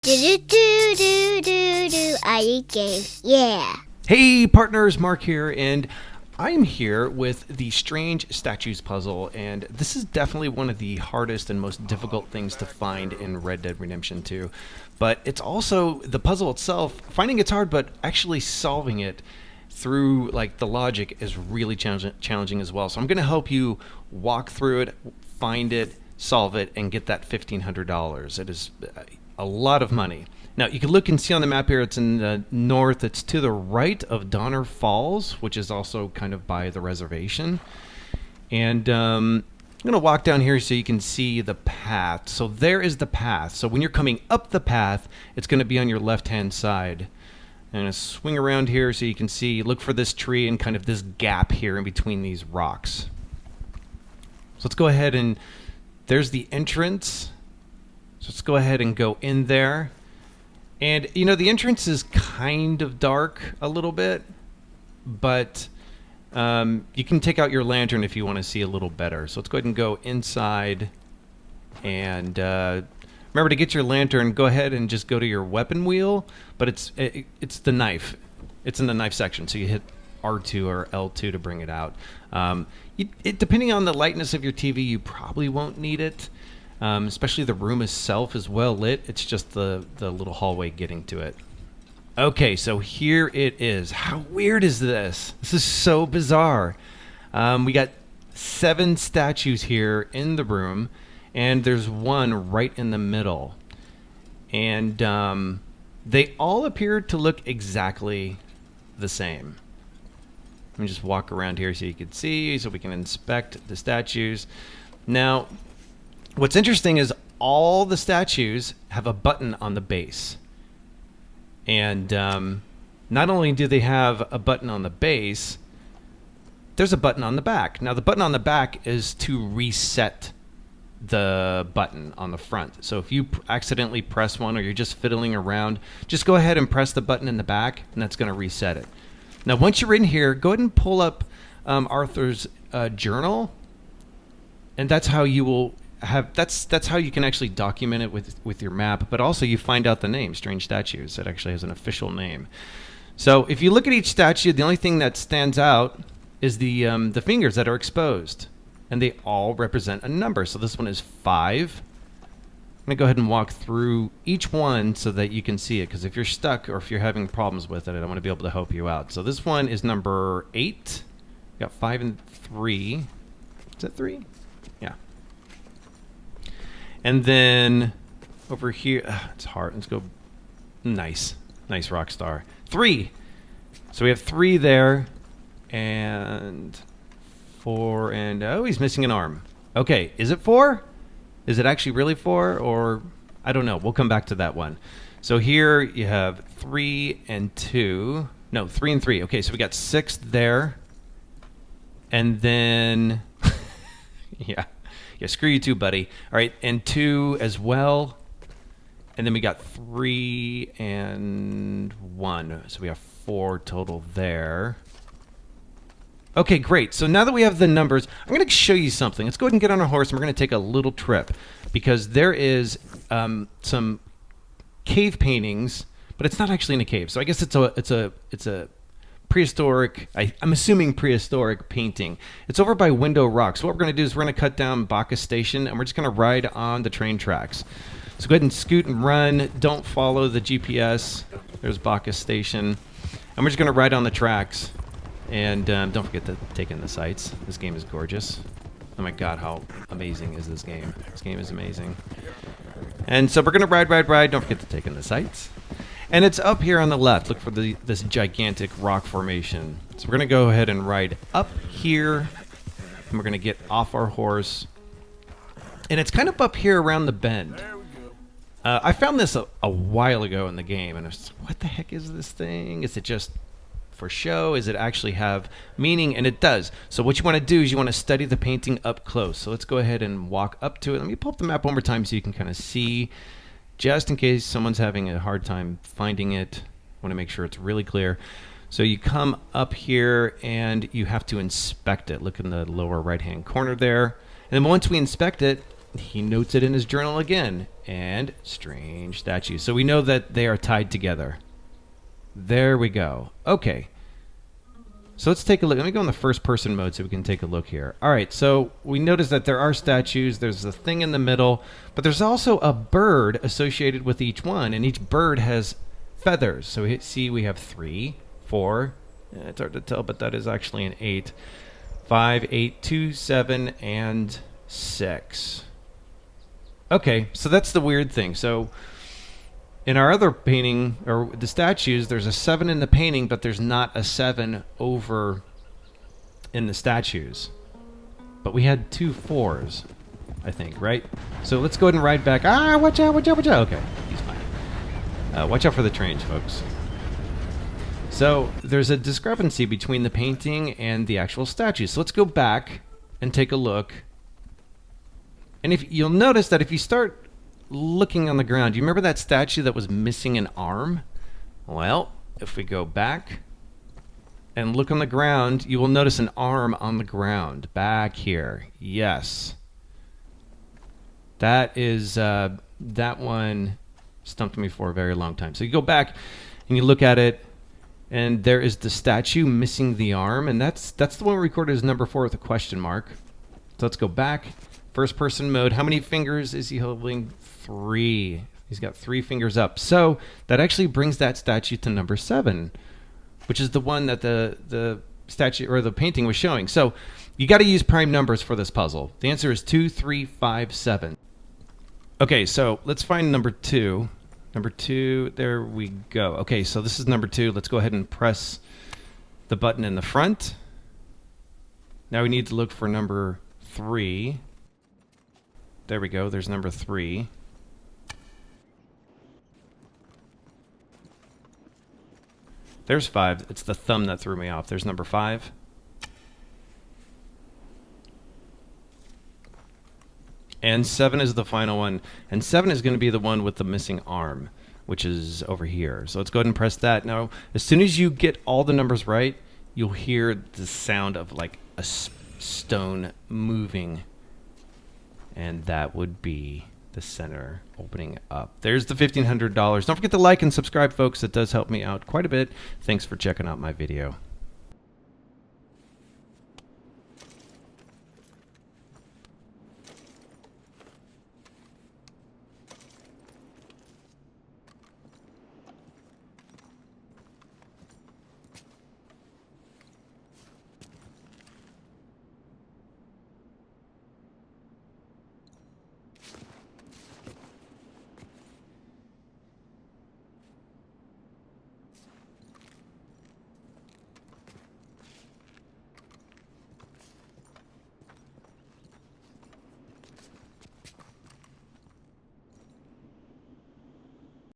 I.Eat.Games. Yeah. Hey partners, Mark here, and I'm here with the Strange Statues puzzle, and this is definitely one of the hardest and most difficult things to find in Red Dead Redemption 2. But it's also, the puzzle itself, finding it's hard, but actually solving it through like the logic is really challenging as well. So I'm going to help you walk through it, find it, solve it, and get that $1,500. It is a lot of money. Now, you can look and see on the map here, it's in the north. It's to the right of Donner Falls, which is also kind of by the reservation. And I'm going to walk down here so you can see the path. So there is the path. So when you're coming up the path, it's going to be on your left-hand side. I'm going to swing around here so you can see, look for this tree and kind of this gap here in between these rocks. So let's go ahead and, there's the entrance. So let's go ahead and go in there. And, you know, the entrance is kind of dark a little bit, but you can take out your lantern if you want to see a little better. So let's go ahead and go inside. And remember to get your lantern, go ahead and just go to your weapon wheel, but it's the knife. It's in the knife section, so you hit R2 or L2 to bring it out. Depending on the lightness of your TV, you probably won't need it. Especially the room itself is well lit. It's just the little hallway getting to it. Okay, so here it is. How weird is this? This is so bizarre. We got 7 statues here in the room, and there's one right in the middle. And they all appear to look exactly the same. Let me just walk around here so you can see, so we can inspect the statues. Now, what's interesting is all the statues have a button on the base. And not only do they have a button on the base, there's a button on the back. Now, the button on the back is to reset the button on the front. So if you accidentally press one or you're just fiddling around, just go ahead and press the button in the back, and that's going to reset it. Now, once you're in here, go ahead and pull up Arthur's journal, and that's how you will have, that's how you can actually document it with your map, but also you find out the name, Strange Statues. It actually has an official name. So if you look at each statue, the only thing that stands out is the fingers that are exposed, and they all represent a number. So this one is 5. I'm going to go ahead and walk through each one so that you can see it, because if you're stuck or if you're having problems with it, I want to be able to help you out. So this one is number 8. Got 5 and 3. Is that 3? Yeah. And then over here, it's hard. Let's go. Nice rock star. 3. So we have 3 there, and 4, and oh, he's missing an arm. Okay, is it 4? Is it actually really 4, or I don't know. We'll come back to that one. So here you have 3 and 2. No, 3 and 3. Okay, so we got 6 there, and then yeah, screw you too, buddy. All right, and 2 as well. And then we got 3 and 1. So we have 4 total there. Okay, great. So now that we have the numbers, I'm going to show you something. Let's go ahead and get on our horse, and we're going to take a little trip, because there is some cave paintings, but it's not actually in a cave. So I guess it's a prehistoric, I'm assuming prehistoric painting. It's over by Window Rock. So what we're going to do is we're going to cut down Bacchus Station, and we're just going to ride on the train tracks. So go ahead and scoot and run. Don't follow the GPS. There's Bacchus Station. And we're just going to ride on the tracks. And don't forget to take in the sights. This game is gorgeous. Oh my god, how amazing is this game. This game is amazing. And so we're going to ride. Don't forget to take in the sights. And it's up here on the left. Look for this gigantic rock formation. So we're going to go ahead and ride up here. And we're going to get off our horse. And it's kind of up here around the bend. I found this a while ago in the game. And I was like, what the heck is this thing? Is it just for show? Is it actually have meaning? And it does. So what you want to do is you want to study the painting up close. So let's go ahead and walk up to it. Let me pull up the map one more time so you can kind of see, just in case someone's having a hard time finding it. I want to make sure it's really clear. So you come up here and you have to inspect it. Look in the lower right hand corner there. And then once we inspect it, he notes it in his journal again. and strange statues. So we know that they are tied together. There we go. Okay. So let's take a look. Let me go in the first person mode so we can take a look here. All right, so we notice that there are statues. There's a thing in the middle, but there's also a bird associated with each one, and each bird has feathers. So we have 3, 4. It's hard to tell, but that is actually an 8. 5, 8, 2, 7, and 6. Okay, so that's the weird thing. So in our other painting, or the statues, there's a 7 in the painting, but there's not a 7 over in the statues. But we had 2 4s, I think, right? So let's go ahead and ride back. Ah, watch out, watch out, watch out. Okay, he's fine. Watch out for the trains, folks. So there's a discrepancy between the painting and the actual statues. So let's go back and take a look. And if you'll notice that if you start looking on the ground, you remember that statue that was missing an arm? Well, if we go back and look on the ground, you will notice an arm on the ground back here. Yes. That is, that one stumped me for a very long time. So you go back and you look at it, and there is the statue missing the arm, and that's the one we recorded as number 4 with a question mark. So let's go back. First person mode. How many fingers is he holding? 3. He's got 3 fingers up. So that actually brings that statue to number 7, which is the one that the statue or the painting was showing. So you got to use prime numbers for this puzzle. The answer is 2, 3, 5, 7. Okay, so let's find number 2. Number 2, there we go. Okay, so this is number 2. Let's go ahead and press the button in the front. Now we need to look for number 3. There we go. There's number 3. There's 5. It's the thumb that threw me off. There's number 5. And 7 is the final one. And 7 is going to be the one with the missing arm, which is over here. So let's go ahead and press that. Now, as soon as you get all the numbers right, you'll hear the sound of like a stone moving. And that would be the center opening up. There's the $1,500. Don't forget to like and subscribe, folks. It does help me out quite a bit. Thanks for checking out my video.